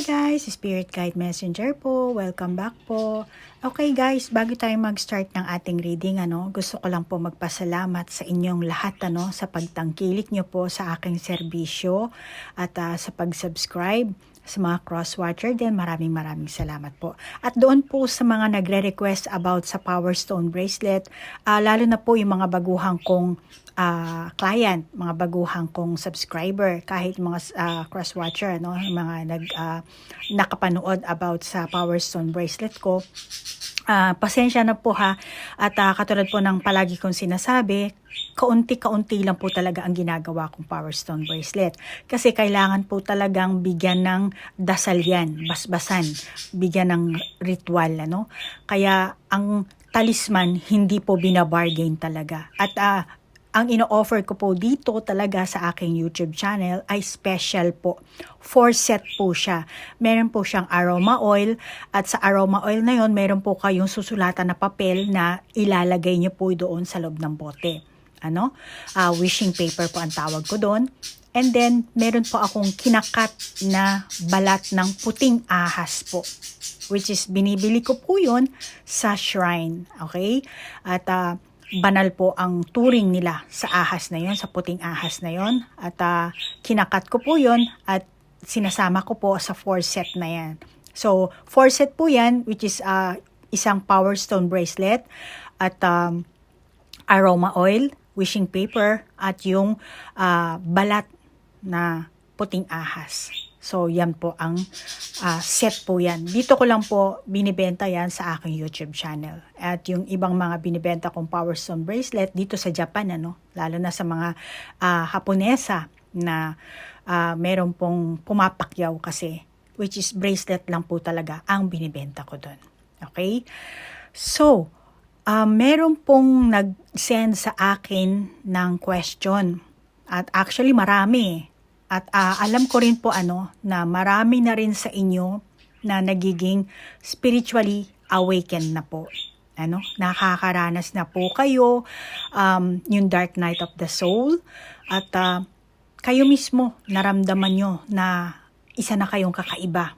guys, Spirit Guide Messenger po. Welcome back po. Okay guys, bago tayo mag-start ng ating reading, gusto ko lang po magpasalamat sa inyong lahat sa pagtangkilik nyo po sa aking serbisyo at sa pag-subscribe. Sa mga cross-watcher din, maraming salamat po. At doon po sa mga nagre-request about sa Power Stone Bracelet, lalo na po yung mga baguhang kong client, mga baguhang kong subscriber, kahit mga cross-watcher, mga nakapanood about sa Power Stone Bracelet ko. Pasensya na po ha, at katulad po ng palagi kong sinasabi, kaunti-kaunti lang po talaga ang ginagawa kong Power Stone Bracelet. Kasi kailangan po talagang bigyan ng dasal yan, basbasan, bigyan ng ritual. Kaya ang talisman, hindi po binabargain talaga. At ang ino-offer ko po dito talaga sa aking YouTube channel ay special po. 4 set po siya. Meron po siyang aroma oil at sa aroma oil na yon meron po kayong susulatan na papel na ilalagay niyo po doon sa loob ng bote. Wishing paper po ang tawag ko doon. And then, meron po akong kinakat na balat ng puting ahas po. Which is, binibili ko po yun sa shrine. Okay? At banal po ang turing nila sa ahas na yon, sa puting ahas na yon. At kinakat ko po yon at sinasama ko po sa 4 set na yan. So, 4 set po yan, which is isang Power Stone Bracelet at aroma oil, wishing paper, at yung balat na puting ahas. So, yan po ang set po yan. Dito ko lang po binibenta yan sa aking YouTube channel. At yung ibang mga binibenta kong Power Stone Bracelet dito sa Japan, lalo na sa mga Haponesa na meron pong pumapakyaw kasi, which is bracelet lang po talaga ang binibenta ko doon. Okay? So, meron pong nag-send sa akin ng question. At actually marami. At alam ko rin po na marami na rin sa inyo na nagiging spiritually awakened na po. Nakakaranas na po kayo yung dark night of the soul at kayo mismo naramdaman nyo na isa na kayong kakaiba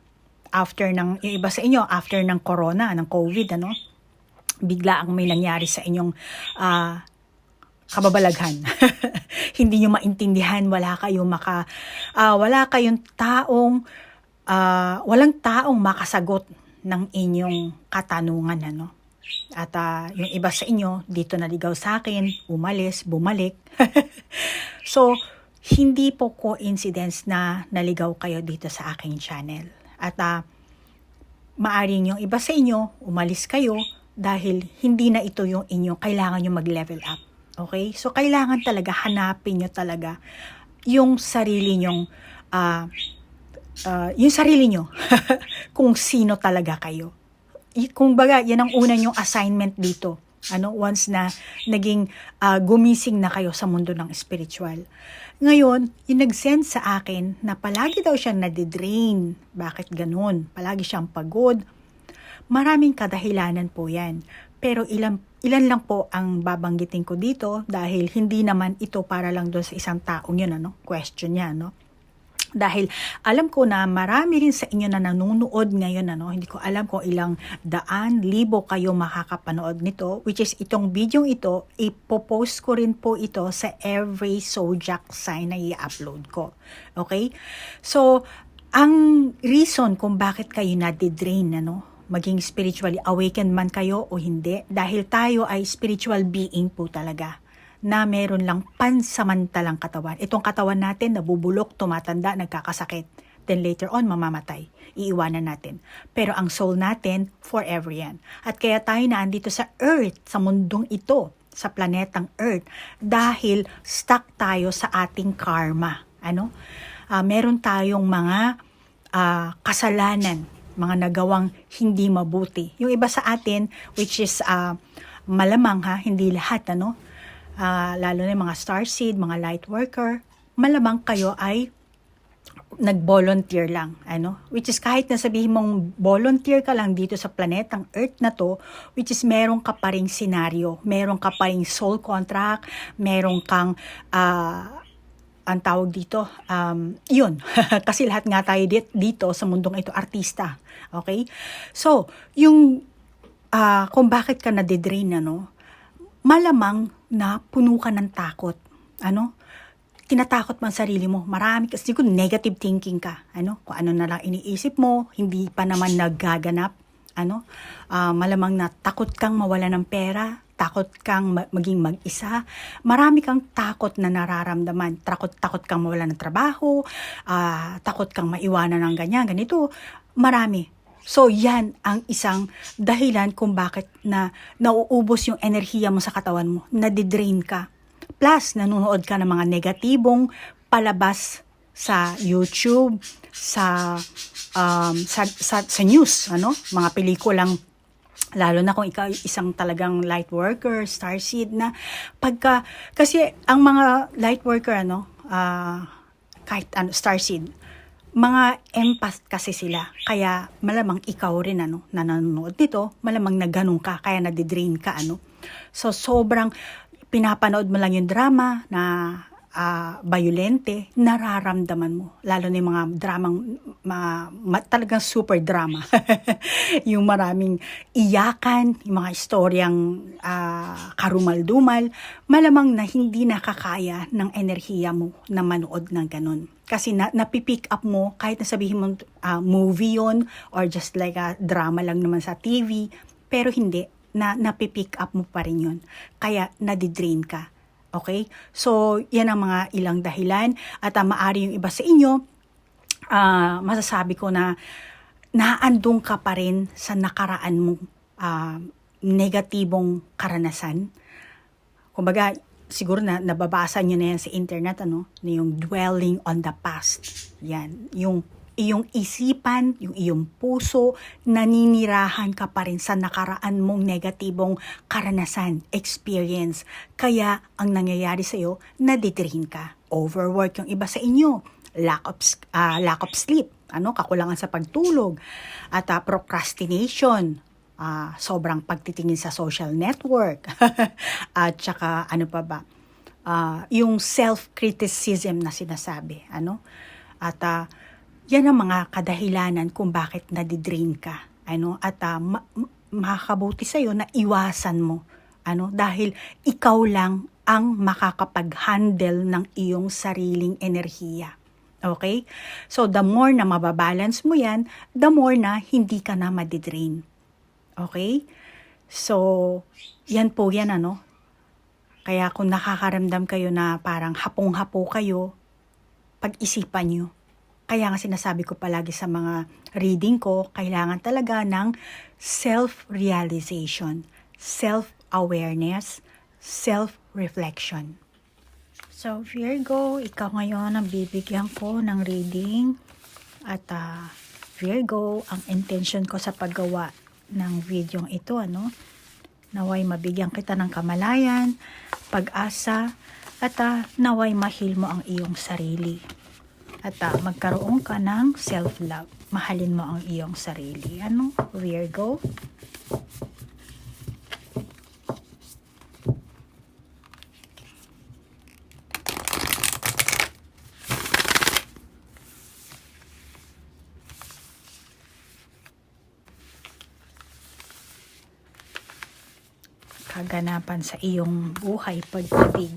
after ng iba sa inyo after ng corona, ng COVID, bigla ang may nangyari sa inyong kababalaghan. Hindi nyo maintindihan, wala kayong taong walang taong makasagot ng inyong katanungan, At yung iba sa inyo dito naligaw sa akin, umalis, bumalik. So, hindi po coincidence na naligaw kayo dito sa aking channel. At maaring yung iba sa inyo, umalis kayo dahil hindi na ito yung inyong kailangan nyo mag-level up. Okay? So, kailangan talaga, hanapin nyo talaga yung sarili nyong, kung sino talaga kayo. Kung baga, yan ang una nyong assignment dito. Once na naging gumising na kayo sa mundo ng spiritual. Ngayon, yung nag-send sa akin na palagi daw siyang nadidrain. Bakit ganun? Palagi siyang pagod. Maraming kadahilanan po yan. Pero ilan lang po ang babanggitin ko dito dahil hindi naman ito para lang doon sa isang taong yun, question niya, Dahil alam ko na marami rin sa inyo na nanonood ngayon, hindi ko alam kung ilang daan, libo kayo makakapanood nito, which is itong video ito, ipopost ko rin po ito sa every zodiac sign na i-upload ko. Okay? So, ang reason kung bakit kayo nadidrain, maging spiritually awakened man kayo o hindi, dahil tayo ay spiritual being po talaga na meron lang pansamantalang katawan. Itong katawan natin nabubulok, tumatanda, nagkakasakit. Then later on, mamamatay. Iiwanan natin. Pero ang soul natin, forever yan. At kaya tayo naandito sa Earth, sa mundong ito, sa planetang Earth, dahil stuck tayo sa ating karma. Meron tayong mga kasalanan, mga nagawang hindi mabuti. Yung iba sa atin, which is malamang hindi lahat, lalo na yung mga starseed, mga light worker, malamang kayo ay nag-volunteer lang, which is kahit na sabihin mong volunteer ka lang dito sa planetang Earth na to, which is meron ka pa ring senaryo, meron ka pa ring soul contract, meron kang ang tawag dito, yun. Kasi lahat nga tayo dito sa mundong ito, artista. Okay? So, yung kung bakit ka nadidrain, malamang na puno ka ng takot. Tinatakot man sarili mo. Marami kasi siguro negative thinking ka. Kung ano na lang iniisip mo, hindi pa naman naggaganap. Malamang na takot kang mawala ng pera, takot kang maging mag-isa, marami kang takot na nararamdaman, takot kang mawala ng trabaho, takot kang maiwanan ng ganito, marami. So yan ang isang dahilan kung bakit na nauubos yung enerhiya mo sa katawan mo, nadidrain ka. Plus, nanonood ka ng mga negatibong palabas sa YouTube, sa news, mga pelikulang, lalo na kung ikaw isang talagang light worker, starseed na kasi ang mga light worker, kahit starseed, mga empath kasi sila. Kaya malamang ikaw rin, na nanonood dito, malamang na ganun ka, kaya nadidrain ka, So, sobrang pinapanood mo lang yung drama na violente, nararamdaman mo. Lalo na yung mga dramang, talagang super drama. Yung maraming iyakan, yung mga istoryang karumal-dumal, malamang na hindi nakakaya ng enerhiya mo na manood ng ganun. Kasi napipick up mo, kahit nasabihin mo movie yun, or just like a drama lang naman sa TV, pero hindi, napipick up mo pa rin yun. Kaya nadidrain ka. Okay? So, yan ang mga ilang dahilan. At maari yung iba sa inyo, masasabi ko na naandun ka pa rin sa nakaraan mong negatibong karanasan. Kumbaga, siguro na nababasa nyo na yan sa internet, na yung dwelling on the past. Yan, yung iyong isipan, yung iyong puso, naninirahan ka pa rin sa nakaraan mong negatibong karanasan, experience. Kaya ang nangyayari sa iyo, nadidrain ka. Overwork yung iba sa inyo, lack of sleep, kakulangan sa pagtulog, at procrastination, sobrang pagtitingin sa social network, at saka yung self-criticism na sinasabi, at yan ang mga kadahilanan kung bakit nadidrain ka. At makakabuti sa'yo na iwasan mo. Dahil ikaw lang ang makakapag-handle ng iyong sariling enerhiya. Okay? So, the more na mababalance mo yan, the more na hindi ka na madidrain. Okay? So, yan po yan, Kaya kung nakakaramdam kayo na parang hapong-hapo kayo, pag-isipan nyo. Kaya nga sinasabi ko palagi sa mga reading ko, kailangan talaga ng self-realization, self-awareness, self-reflection. So, Virgo, ikaw ngayon ang bibigyan ko ng reading. At Virgo, ang intention ko sa paggawa ng video ito, naway mabigyan kita ng kamalayan, pag-asa, at naway mahil mo ang iyong sarili. At magkaroon ka ng self-love. Mahalin mo ang iyong sarili. Virgo? Kaganapan sa iyong buhay, pag-ibig.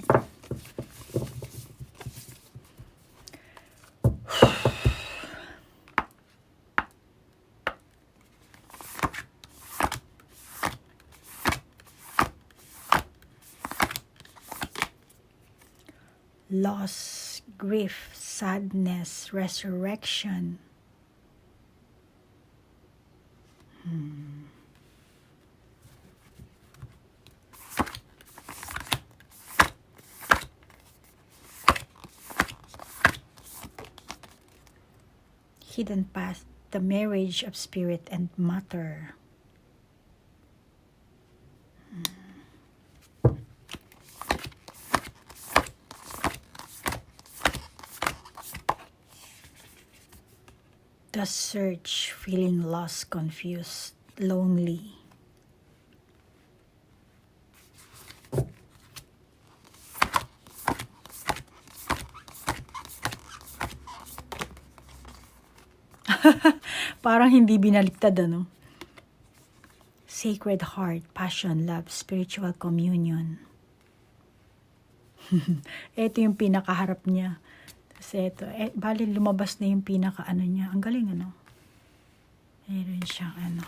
Loss, grief, sadness, resurrection. Hidden path, the marriage of spirit and matter. The search, feeling lost, confused, lonely. Parang hindi binaliktad, ano? Sacred Heart, Passion, Love, Spiritual Communion. Ito yung pinakaharap niya. Tapos ito, bali lumabas na yung pinaka-ano niya. Ang galing, ano? Meron siyang ano.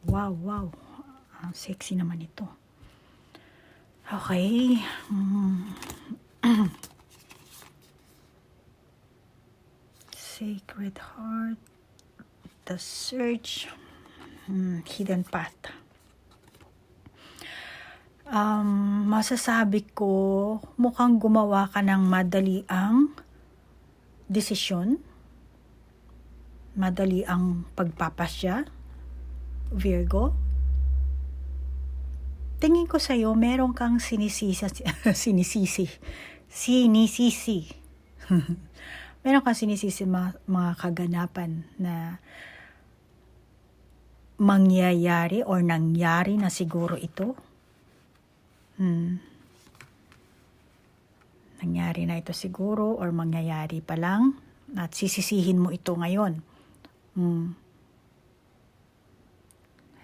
Wow, wow. Sexy naman ito. Okay. Sacred Heart. The Search. Hidden Path. Masasabi ko, mukhang gumawa ka ng madaliang desisyon. Madaliang pagpapasya. Virgo. Tingin ko sa'yo, meron kang sinisisi. Meron kang sinisisi mga kaganapan na mangyayari or nangyari na siguro ito. Nangyari na ito siguro or mangyayari pa lang at sisisihin mo ito ngayon.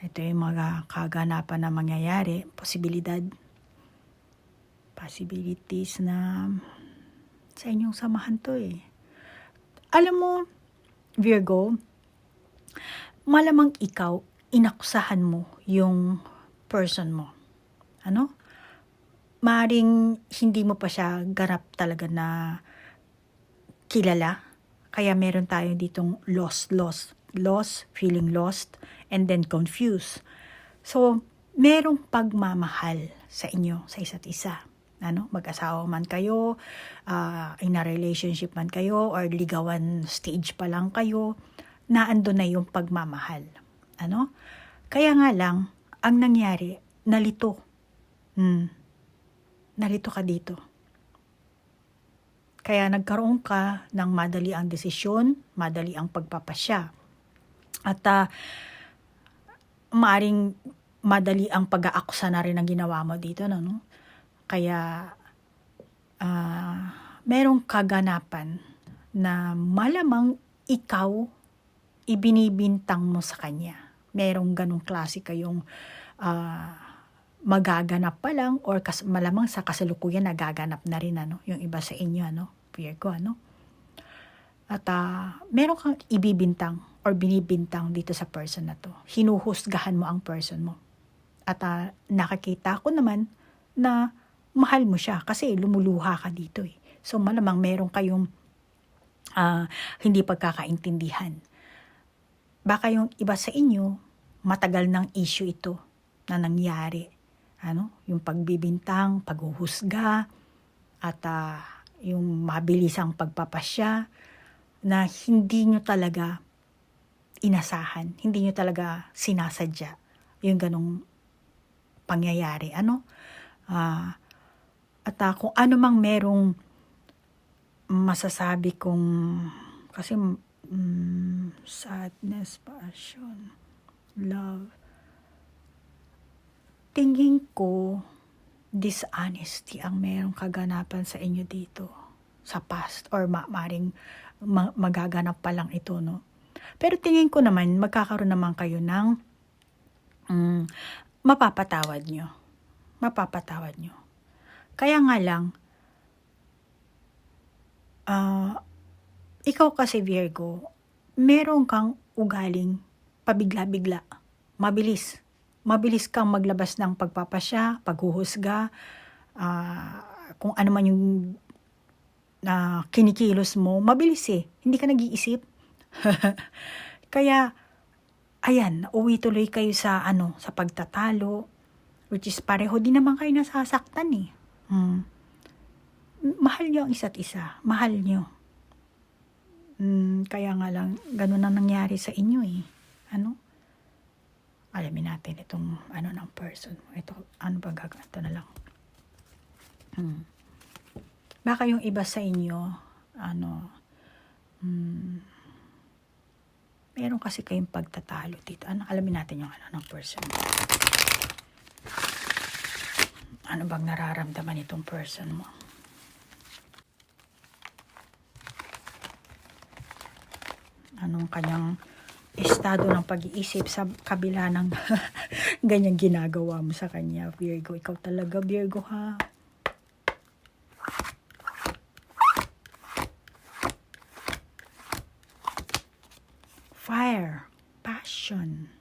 Ito yung mga kaganapan na mangyayari, possibilities na sa inyong samahan to eh. Alam mo, Virgo, malamang ikaw, inakusahan mo yung person mo. Ano? Maring hindi mo pa siya ganap talaga na kilala. Kaya meron tayo ditong lost, feeling lost, and then confused. So, merong pagmamahal sa inyo, sa isa't isa. Ano? Mag-asawa man kayo, in a relationship man kayo, or ligawan stage pa lang kayo, naando na yung pagmamahal. Ano? Kaya nga lang, ang nangyari, nalito. Nalito ka dito. Kaya nagkaroon ka ng madali ang desisyon, madali ang pagpapasya. At maaring madali ang pag-aaksa na rin ang ginawa mo dito. No? Kaya merong kaganapan na malamang ikaw ibinibintang mo sa kanya. Merong ganong klase kayong magaganap pa lang or malamang sa kasalukuyan nagaganap na rin yung iba sa inyo, Virgo, At meron kang ibibintang or binibintang dito sa person na to. Hinuhusgahan mo ang person mo. At nakakita ko naman na mahal mo siya kasi lumuluha ka dito eh. So malamang meron kayong hindi pagkakaintindihan. Baka yung iba sa inyo, matagal ng issue ito na nangyari. Yung pagbibintang, paghuhusga, at yung mabilisang pagpapasya na hindi nyo talaga inasahan, hindi nyo talaga sinasadya yung ganong pangyayari. At kung ano mang merong masasabi kong, kasi sadness, passion, love, tingin ko, dishonesty ang merong kaganapan sa inyo dito, sa past, or maring magaganap pa lang ito, Pero tingin ko naman, magkakaroon naman kayo ng mapapatawad nyo. Kaya nga lang, ikaw kasi Virgo, meron kang ugaling pabigla-bigla, mabilis kang maglabas ng pagpapasya, paghuhusga, kung ano man yung kinikilos mo, mabilis hindi ka nag-iisip. Kaya, ayan, uwi tuloy kayo sa pagtatalo, which is pareho din naman kayo nasasaktan Mahal nyo ang isa't isa, mahal nyo. Kaya nga lang, ganun ang nangyari sa inyo alamin natin itong ng person mo. Ito, ba gagawin? Ito na lang. Baka yung iba sa inyo, meron kasi kayong pagtatalo dito. Alamin natin yung ng person mo. Ano bang nararamdaman itong person mo? Anong kanyang estado ng pag-iisip sa kabila ng ganyang ginagawa mo sa kanya, Virgo. Ikaw talaga, Virgo, ha? Fire, passion.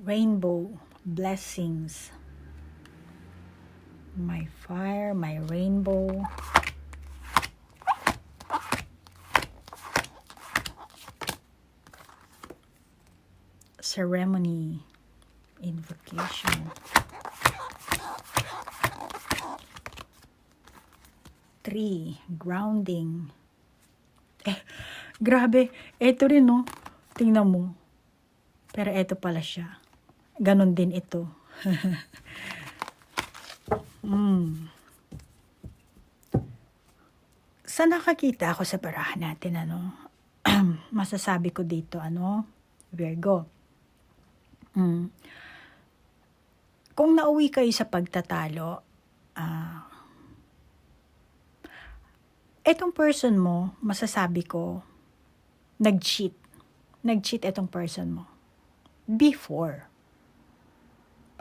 Rainbow, blessings. My fire, my rainbow. Ceremony, invocation. 3, grounding. Grabe. Eto rin, no? Tingnan mo. Pero eto pala siya. Ganon din ito. Sa nakakita ako sa barahan natin, masasabi ko dito, Virgo. Kung nauwi kayo sa pagtatalo, etong person mo, masasabi ko, nag-cheat. Nag-cheat etong person mo. Before.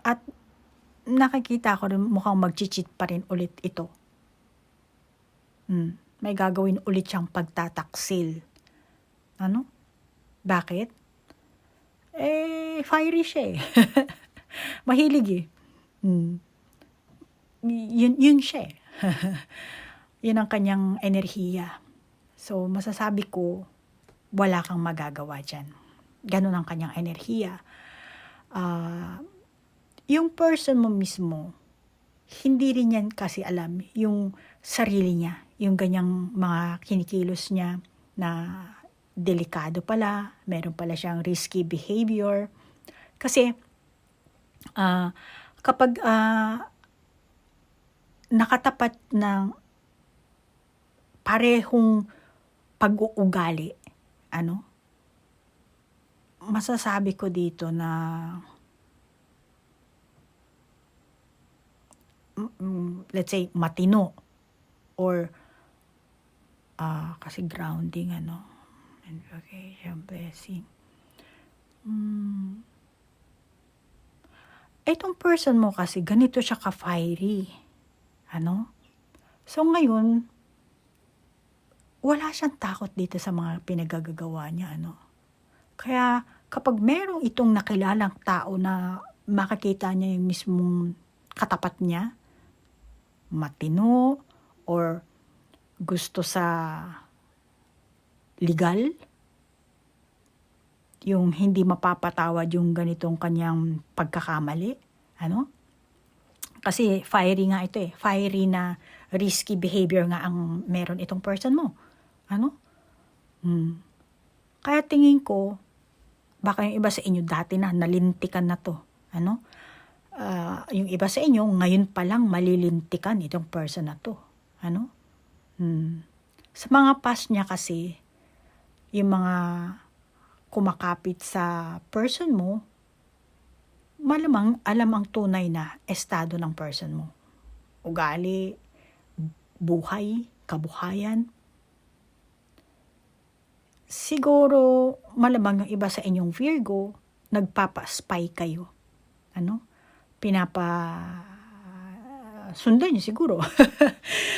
At nakikita ko rin mukhang mag-cheat pa rin ulit ito. May gagawin ulit siyang pagtataksil. Bakit? Fiery siya eh. Mahilig eh. Yun siya eh. Yun ang kanyang enerhiya. So, masasabi ko, wala kang magagawa dyan. Ganun ang kanyang enerhiya. Yung person mo mismo, hindi rin yan kasi alam yung sarili niya, yung ganyang mga kinikilos niya na delikado pala, meron pala siyang risky behavior. Kasi, kapag nakatapat ng parehong pag-uugali, masasabi ko dito na let's say matino or kasi grounding invocation, blessing. Itong person mo kasi ganito siya ka-fiery. So ngayon wala siyang takot dito sa mga pinagagagawa niya, Kaya kapag merong itong nakilalang tao na makikita niya yung mismong katapat niya, matino, or gusto sa legal, yung hindi mapapatawad yung ganitong kanyang pagkakamali, Kasi fiery nga ito eh, fiery na risky behavior nga ang meron itong person mo. Kaya tingin ko, baka yung iba sa inyo dati na nalintikan na to. Yung iba sa inyo, ngayon pa lang malilintikan itong person na to. Sa mga past niya kasi, yung mga kumakapit sa person mo, malamang alam ang tunay na estado ng person mo. Ugali, buhay, kabuhayan. Siguro, malamang yung iba sa inyong Virgo, nagpapa-spy kayo. Pinapasundan nyo siguro.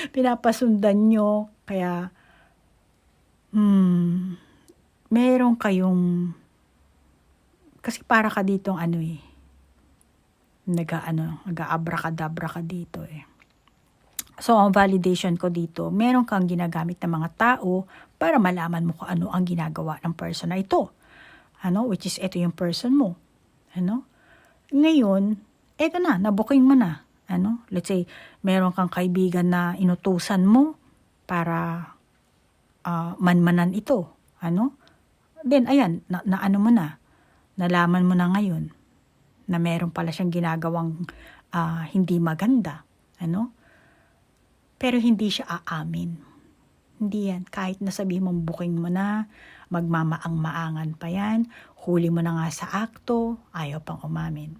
Pinapasundan nyo, kaya, meron kayong, kasi para ka ditong nag-aabrakadabra ka dito eh. So, ang validation ko dito, meron kang ginagamit ng mga tao para malaman mo kung ano ang ginagawa ng person na ito. Which is, ito yung person mo. Ngayon, eto na, nabuking mo na. Let's say, meron kang kaibigan na inutusan mo para manmanan ito. Then, ayan, naano mo na. Nalaman mo na ngayon na meron pala siyang ginagawang hindi maganda. Pero hindi siya aamin. Hindi yan. Kahit nasabihin mong booking mo na, magmamaang-maangan pa yan, huli mo na nga sa akto, ayaw pang umamin.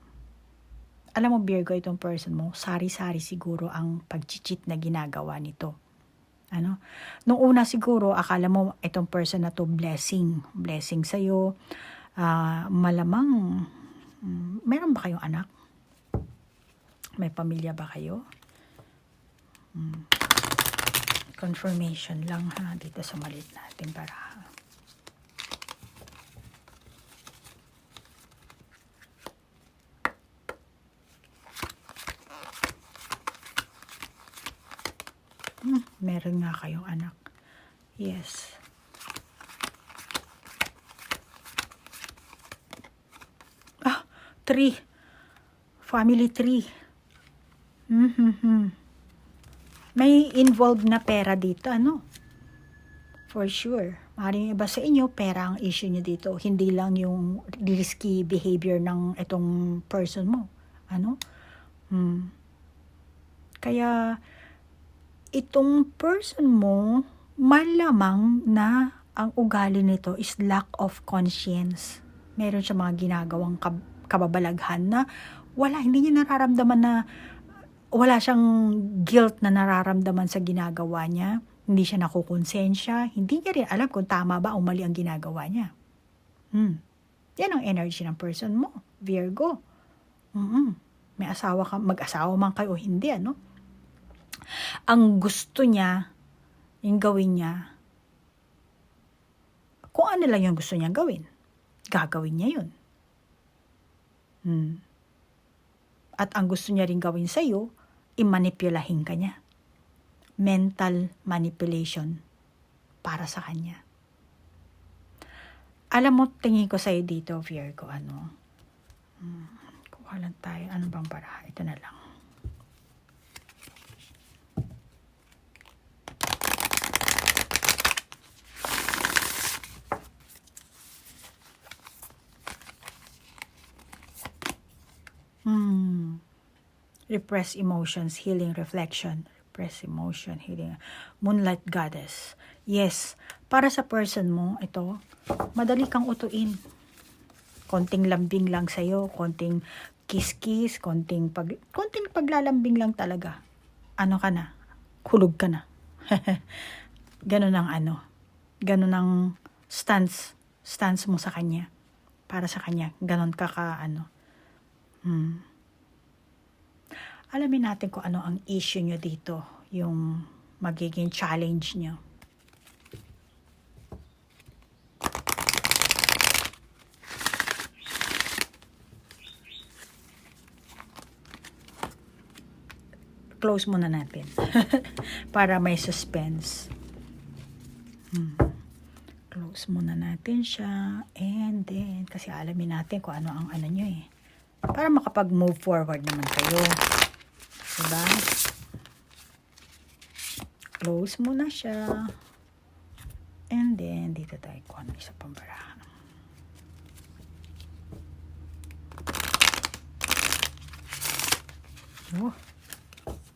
Alam mo, Virgo, itong person mo, sari-sari siguro ang pag-cheat na ginagawa nito. Ano? Nung una siguro, akala mo itong person na to blessing sa'yo. Malamang, meron ba kayong anak? May pamilya ba kayo? Confirmation lang ha, dito sa maliit natin para meron nga kayong anak. Yes. Tree. Family tree. May involved na pera dito, ano? For sure. Maaaring iba sa inyo, pera ang issue nyo dito. Hindi lang yung risky behavior ng itong person mo. Ano? Kaya, itong person mo, malamang na ang ugali nito is lack of conscience. Meron siya mga ginagawang kababalaghan na hindi niya nararamdaman na wala siyang guilt na nararamdaman sa ginagawa niya. Hindi siya nakukonsensya. Hindi niya rin alam kung tama ba o mali ang ginagawa niya. Yan ang energy ng person mo, Virgo. May asawa ka, mag-asawa man kayo o hindi, ano? Ang gusto niya, yung gawin niya, kung ano lang yung gusto niya gawin, gagawin niya yun. At ang gusto niya rin gawin sa'yo, imanipulahin ka niya. Mental manipulation para sa kanya. Alam mo, tingin ko sa'yo dito, Virgo, ano? Kuha lang tayo. Ano bang para? Ito na lang. Repressed emotions, healing, reflection. Repressed emotion, healing. Moonlight goddess. Yes, para sa person mo, ito, madali kang utuin. Konting lambing lang sa'yo, konting kiss-kiss, konting paglalambing lang talaga. Ano ka na? Hulog ka na. Ganun ang ganun ang stance mo sa kanya. Para sa kanya, ganun ka Alamin natin kung ano ang issue nyo dito, yung magiging challenge nyo. Close muna natin para may suspense. Close muna natin siya and then kasi alamin natin kung ano ang nyo para makapag-move forward naman kayo. Diba? Close muna siya. And then, dito tayo kung ano isa pang barahan.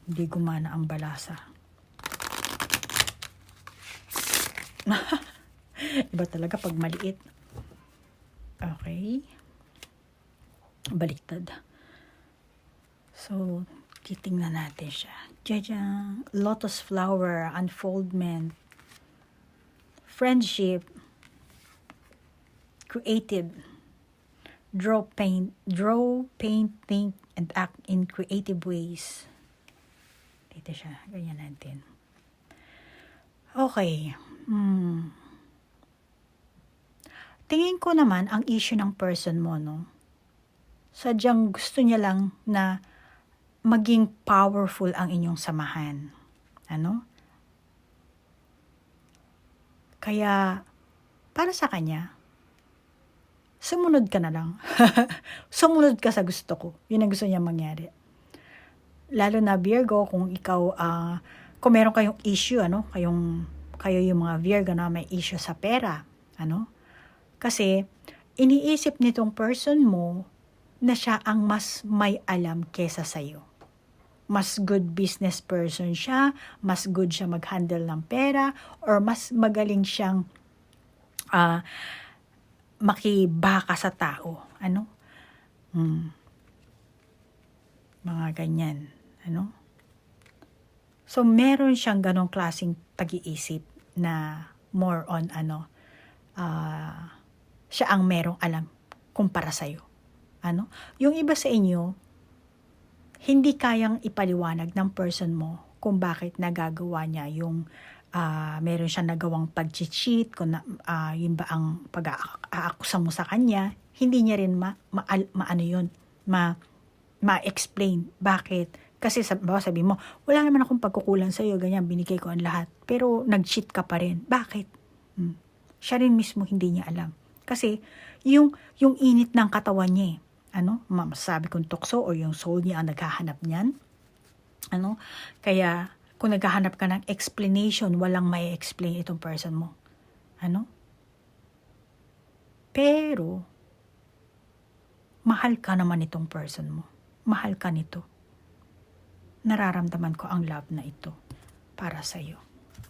Hindi gumana ang balasa. Iba talaga pag maliit. Okay. Baliktad. So, titingnan natin siya. Jajang, lotus flower, unfoldment, friendship, creative, draw, paint, think, and act in creative ways. Dito siya, ganyan natin. Okay. Tingin ko naman, ang issue ng person mo, no? Sadyang gusto niya lang na maging powerful ang inyong samahan. Ano? Kaya, para sa kanya, sumunod ka na lang. Sumunod ka sa gusto ko. Yun ang gusto niya mangyari. Lalo na Virgo, kung ikaw, kung meron kayong issue, kayo yung mga Virgo na may issue sa pera. Kasi, iniisip nitong person mo na siya ang mas may alam kesa sa'yo. Mas good business person siya, mas good siya mag-handle ng pera, or mas magaling siyang makibaka sa tao. mga ganyan, ano? So, meron siyang ganong klaseng pag-iisip na more on siya ang merong alam kumpara sa'yo. Ano? Yung iba sa inyo, hindi kayang ipaliwanag ng person mo kung bakit nagagawa niya yung meron siyang nagawang pag-cheat, kung yun ba ang pag-aakusa mo sa kanya, hindi niya rin ma-explain bakit. Kasi sabi mo, wala naman akong pagkukulang sa'yo, ganyan, binigay ko ang lahat. Pero nag-cheat ka pa rin. Bakit? Siya rin mismo hindi niya alam. Kasi yung init ng katawan niya masasabi kong tukso o yung soul niya ang naghahanap niyan. Kaya kung naghahanap ka ng explanation, walang may explain itong person mo. Pero mahal ka naman itong person mo. Mahal ka nito. Nararamdaman ko ang love na ito para sa iyo.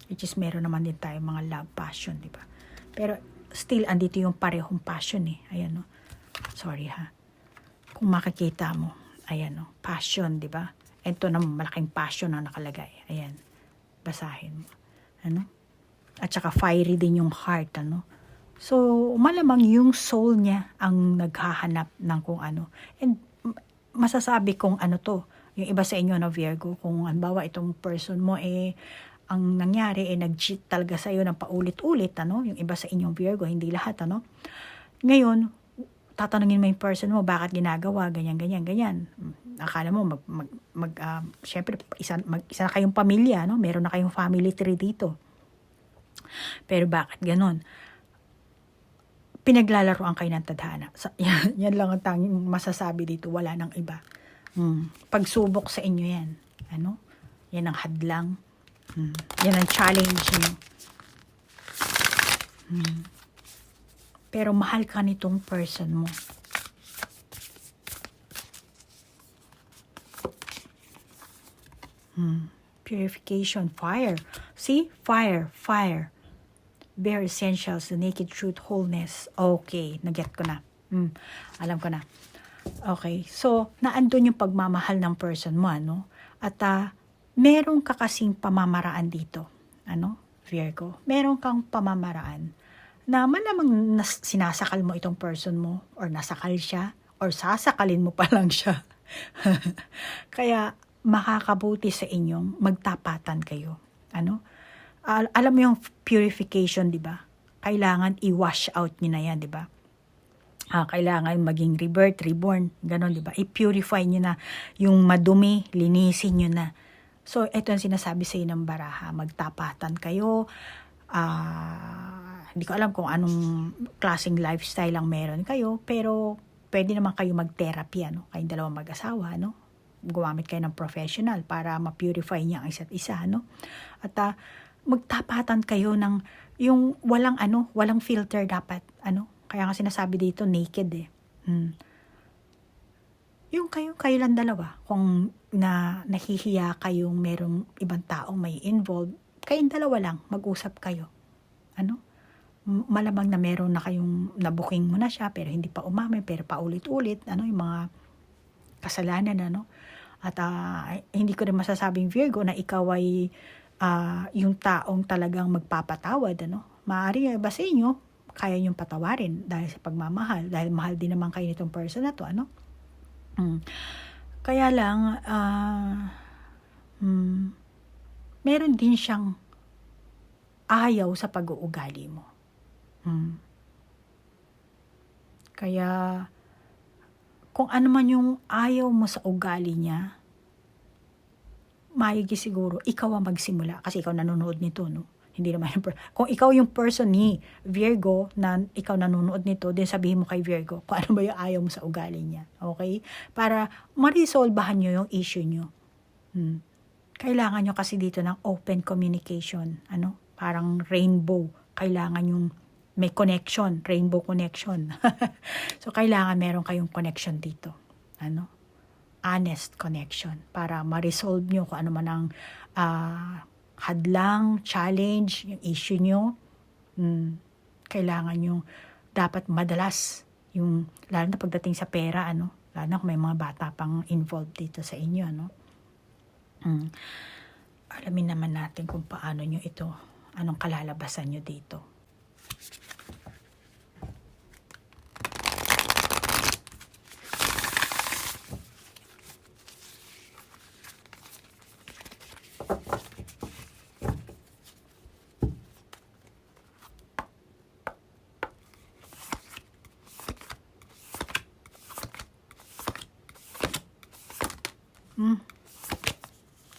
Which is meron naman din tayo mga love, passion, di ba? Pero still andito yung parehong passion eh. Ayan Sorry ha. Kung makikita mo, ayan passion, di ba? Ito naman malaking passion na nakalagay. Ayan. Basahin mo. At saka fiery din yung heart, So, malamang yung soul niya ang naghahanap ng kung ano. And masasabi kong to, yung iba sa inyo na Virgo, kung halimbawa itong person mo ang nangyari nag-cheat talaga sa iyo ng paulit-ulit, yung iba sa inyong Virgo, hindi lahat, Ngayon, tatanungin mo yung person mo, bakit ginagawa, ganyan. Akala mo, syempre, isa na kayong pamilya, meron na kayong family tree dito. Pero bakit ganon? Pinaglalaroan kayo ng tadhana. Yan lang ang tanging masasabi dito, wala nang iba. Pagsubok sa inyo yan. Yan ang hadlang. Yan ang challenge niyo. Pero mahal ka nitong person mo. Purification, fire. See? Fire. Bare essentials, the naked truth, wholeness. Okay, naget ko na. Alam ko na. Okay, so, naandun yung pagmamahal ng person mo, At, meron ka kasing pamamaraan dito, Virgo. Meron kang pamamaraan na malamang sinasakal mo itong person mo, or nasakal siya, or sasakalin mo pa lang siya. Kaya, makakabuti sa inyong magtapatan kayo. Alam mo yung purification, di ba? Kailangan i-wash out niyo na yan, di ba? Kailangan maging rebirth, reborn, gano'n, di ba? I-purify nyo na yung madumi, linisin nyo na. So, ito ang sinasabi sa inyo ng baraha. Magtapatan kayo. Hindi ko alam kung anong klaseng lifestyle ang meron kayo, pero pwede naman kayo mag-therapy, kayong dalawang mag-asawa, Gumamit kayo ng professional para ma-purify niya ang isa't isa, At magtapatan kayo ng yung walang filter dapat, Kaya nga sinasabi dito, naked Yung kayo lang dalawa, kung nahihiya kayong merong ibang taong may involved, kayong dalawa lang, mag-usap kayo. Malamang na meron na kayong nabuking mo na siya, pero hindi pa umamin, pero paulit-ulit, yung mga kasalanan, At hindi ko rin masasabing Virgo na ikaw ay yung taong talagang magpapatawad, Maaari ba sa inyo, kaya niyong patawarin dahil sa pagmamahal, dahil mahal din naman kayo nitong person na to, Kaya lang, meron din siyang ayaw sa pag-uugali mo. Kaya, kung ano man yung ayaw mo sa ugali niya, maigi siguro, ikaw ang magsimula. Kasi ikaw nanonood nito, Hindi naman kung ikaw yung person ni Virgo na ikaw nanonood nito, then sabihin mo kay Virgo kung ano ba yung ayaw mo sa ugali niya. Okay? Para ma-resolvehan nyo yung issue nyo. Kailangan nyo kasi dito ng open communication. Parang rainbow. Kailangan yung may connection, rainbow connection. So, kailangan meron kayong connection dito. Honest connection. Para ma-resolve nyo kung ano man ang hadlang, challenge, yung issue nyo. Kailangan nyo dapat madalas, lalo na pagdating sa pera, Lalo na kung may mga bata pang involved dito sa inyo, no? Alamin naman natin kung paano nyo ito, anong kalalabasan nyo dito.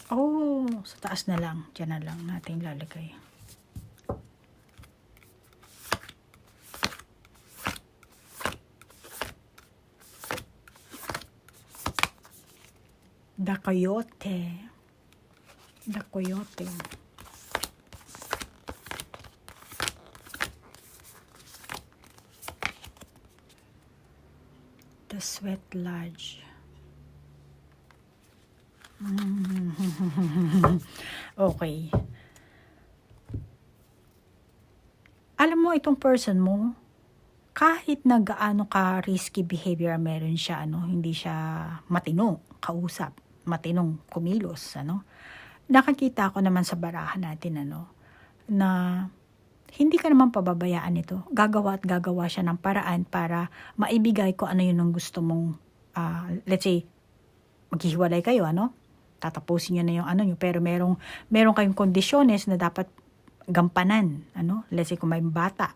Oh, sa taas na lang. Diyan na lang natin lalagay. The Coyote. The Coyote. The Sweat Lodge. Okay. Alam mo, itong person mo, kahit na gaano ka risky behavior meron siya, hindi siya matino, kausap, matinong kumilos, nakakita ko naman sa barahan natin, na hindi ka naman pababayaan ito. Gagawa at gagawa siya ng paraan para maibigay ko ano yun ang gusto mong, let's say, maghihiwalay kayo, tatapusin nyo na yung nyo, pero merong kayong kondisyones na dapat gampanan, let's say kung may bata,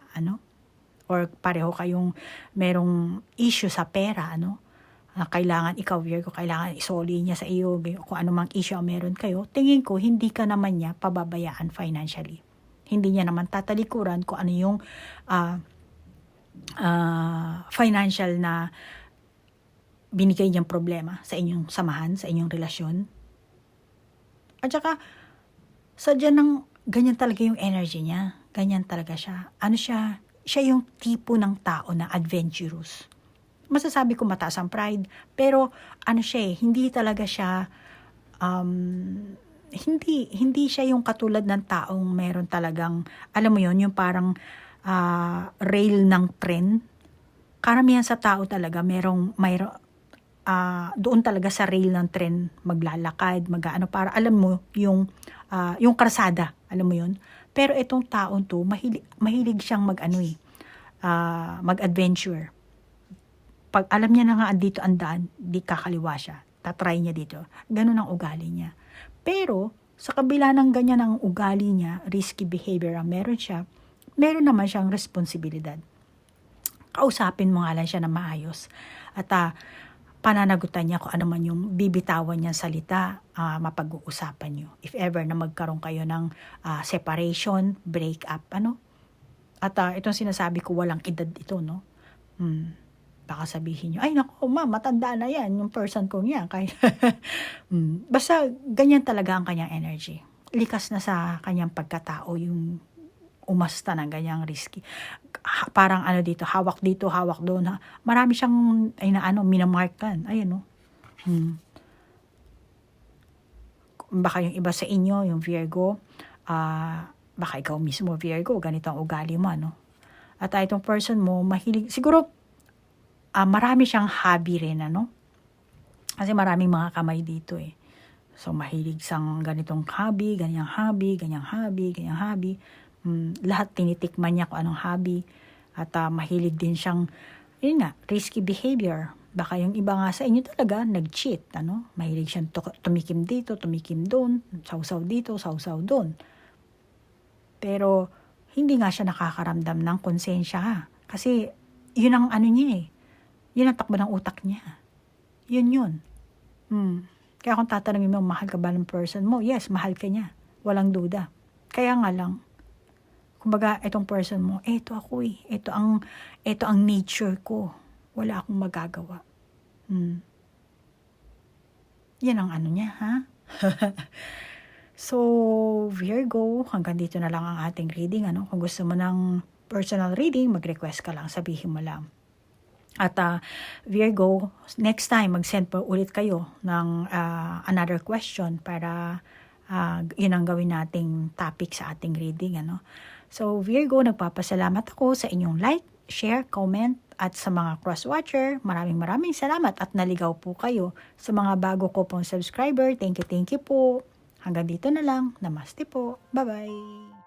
or pareho kayong merong issue sa pera, na kailangan ikaw, Virgo, kailangan isoli niya sa iyo, kung ano mang issue ang meron kayo, tingin ko, hindi ka naman niya pababayaan financially. Hindi niya naman tatalikuran kung ano yung financial na binigay niyang problema sa inyong samahan, sa inyong relasyon. At saka, sadya ng ganyan talaga yung energy niya. Ganyan talaga siya. Siya yung tipo ng tao na adventurous. Masasabi ko mataas ang pride, pero hindi talaga siya, hindi siya yung katulad ng taong meron talagang, alam mo yon yung parang rail ng tren. Karamihan sa tao talaga doon talaga sa rail ng tren maglalakad, para alam mo yung karsada, alam mo yun. Pero itong taon to, mahilig siyang mag-adventure. Pag alam niya na nga dito ang daan, di kakaliwa siya. Tatry niya dito. Ganun ang ugali niya. Pero sa kabila ng ganyan ang ugali niya, risky behavior ang meron siya, meron naman siyang responsibilidad. Kausapin mo nga lang siya na maayos. At pananagutan niya kung ano man yung bibitawan niyang salita, mapag-uusapan niyo. If ever na magkaroon kayo ng separation, break up, At itong sinasabi ko, walang edad ito, Baka sabihin niyo, ay naku, matanda na yan, yung person kong yan. Basta ganyan talaga ang kanyang energy. Likas na sa kanyang pagkatao yung umasta ng ganyang risky. Parang dito, hawak doon. Marami siyang, minamarkan. Ayan, Baka yung iba sa inyo, yung Virgo, baka ikaw mismo, Virgo, ganito ang ugali mo, At itong person mo, mahilig, siguro, marami siyang hobby rin, Kasi maraming mga kamay dito, So, mahilig sang ganitong hobby, ganyang hobby, ganyang hobby, ganyang hobby. Lahat tinitikman niya kung anong hobby. At mahilig din siyang, risky behavior. Baka yung iba nga sa inyo talaga, nag-cheat, Mahilig siyang tumikim dito, tumikim doon, sausaw dito, sausaw doon. Pero, hindi nga siya nakakaramdam ng konsensya, Kasi, yun ang niya, Yun ang takbo ng utak niya. Yun. Kaya kung tatanungin mo, mahal ka ba ng person mo? Yes, mahal ka niya. Walang duda. Kaya nga lang, kumbaga, itong person mo, eto ako Ito ang nature ko. Wala akong magagawa. Yan ang niya, ha? So, Virgo, hanggang dito na lang ang ating reading, Kung gusto mo ng personal reading, mag-request ka lang, sabihin mo lang. At Virgo, next time mag-send po ulit kayo ng another question para yun ang gawin nating topic sa ating reading, So Virgo, nagpapasalamat ako sa inyong like, share, comment, at sa mga cross-watcher, maraming salamat at naligaw po kayo. Sa mga bago ko pong subscriber, thank you po. Hanggang dito na lang. Namaste po. Bye-bye.